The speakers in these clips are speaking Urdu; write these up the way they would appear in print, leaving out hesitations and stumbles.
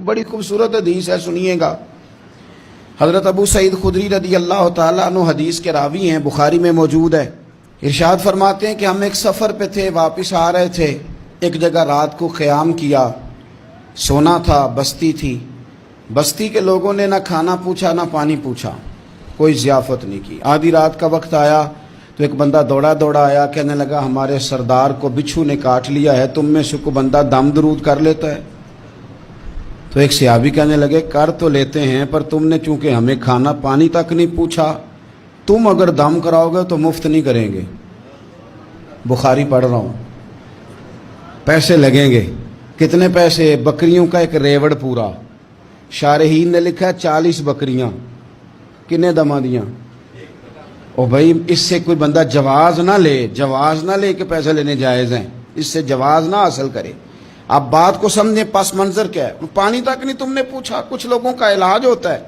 بڑی خوبصورت حدیث ہے، سنیے گا۔ حضرت ابو سعید خدری رضی اللہ تعالیٰ عنہ حدیث کے راوی ہیں، بخاری میں موجود ہے۔ ارشاد فرماتے ہیں کہ ہم ایک سفر پہ تھے، واپس آ رہے تھے، ایک جگہ رات کو قیام کیا، سونا تھا، بستی تھی۔ بستی کے لوگوں نے نہ کھانا پوچھا نہ پانی پوچھا، کوئی ضیافت نہیں کی۔ آدھی رات کا وقت آیا تو ایک بندہ دوڑا دوڑا آیا، کہنے لگا ہمارے سردار کو بچھو نے کاٹ لیا ہے، تم میں سے کوئی بندہ دم درود کر لیتا ہے؟ تو ایک صحابی کہنے لگے کر تو لیتے ہیں، پر تم نے چونکہ ہمیں کھانا پانی تک نہیں پوچھا، تم اگر دم کراؤ گے تو مفت نہیں کریں گے۔ بخاری پڑھ رہا ہوں، پیسے لگیں گے۔ کتنے پیسے؟ بکریوں کا ایک ریوڑ پورا۔ شارحین نے لکھا 40 بکریاں۔ کنے دما دیاں؟ او بھائی اس سے کوئی بندہ جواز نہ لے کہ پیسے لینے جائز ہیں، اس سے جواز نہ حاصل کرے۔ اب بات کو سمجھیں، پس منظر کیا ہے؟ پانی تک نہیں تم نے پوچھا۔ کچھ لوگوں کا علاج ہوتا ہے،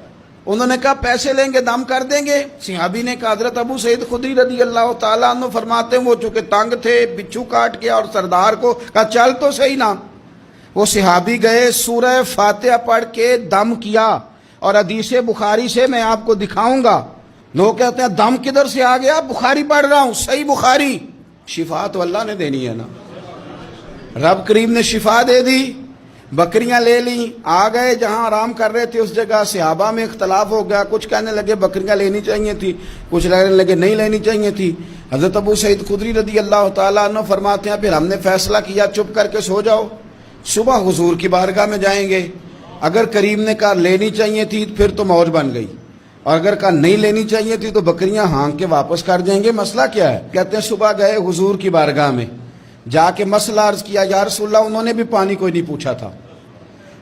انہوں نے کہا پیسے لیں گے دم کر دیں گے۔ صحابی نے کہا، حضرت ابو سعید خدری رضی اللہ تعالیٰ عنہ فرماتے ہیں وہ چونکہ تنگ تھے، بچھو کاٹ گیا اور سردار کو کہا چل تو صحیح نا۔ وہ صحابی گئے، سورہ فاتحہ پڑھ کے دم کیا، اور حدیث بخاری سے میں آپ کو دکھاؤں گا۔ لوگ کہتے ہیں دم کدھر سے آ گیا؟ بخاری پڑھ رہا ہوں، صحیح بخاری۔ شفا تو اللہ نے دینی ہے نا، رب کریم نے شفا دے دی۔ بکریاں لے لیں، آ گئے جہاں آرام کر رہے تھے اس جگہ۔ صحابہ میں اختلاف ہو گیا، کچھ کہنے لگے بکریاں لینی چاہیے تھی، کچھ کہنے لگے نہیں لینی چاہیے تھی۔ حضرت ابو سعید خدری رضی اللہ تعالیٰ عنہ فرماتے ہیں پھر ہم نے فیصلہ کیا چپ کر کے سو جاؤ، صبح حضور کی بارگاہ میں جائیں گے۔ اگر کریم نے کہا لینی چاہیے تھی پھر تو موج بن گئی، اور اگر کہا نہیں لینی چاہیے تھی تو بکریاں ہانک کے واپس کر جائیں گے۔ مسئلہ کیا ہے؟ کہتے ہیں صبح گئے حضور کی بارگاہ میں، جا کے مسئلہ عرض کیا، یا رسول اللہ انہوں نے بھی پانی کوئی نہیں پوچھا تھا،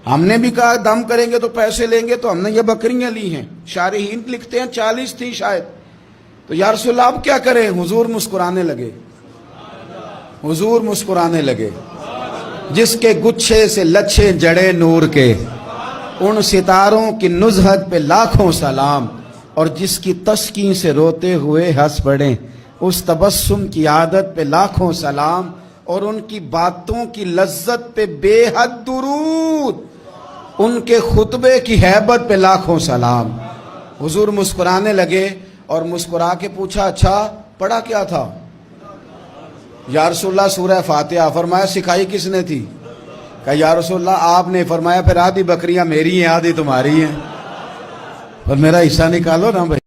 ہم نے بھی کہا دم کریں گے تو پیسے لیں گے، تو ہم نے یہ بکریاں لی ہیں۔ شارحین لکھتے ہیں 40 تھی شاید۔ تو یا رسول اللہ اب کیا کریں؟ حضور مسکرانے لگے، حضور مسکرانے لگے۔ جس کے گچھے سے لچھے جڑے نور کے، ان ستاروں کی نزہت پہ لاکھوں سلام، اور جس کی تسکین سے روتے ہوئے ہنس پڑیں، اس تبسم کی عادت پہ لاکھوں سلام، اور ان کی باتوں کی لذت پہ بے حد درود، ان کے خطبے کی ہیبت پہ لاکھوں سلام۔ حضور مسکرانے لگے اور مسکرا کے پوچھا اچھا پڑھا کیا تھا؟ یا رسول اللہ سورہ فاتحہ۔ فرمایا سکھائی کس نے تھی؟ کہا یا رسول اللہ آپ نے۔ فرمایا پھر آدھی بکریاں میری ہیں آدھی تمہاری ہیں، اور میرا حصہ نکالو نا بھائی۔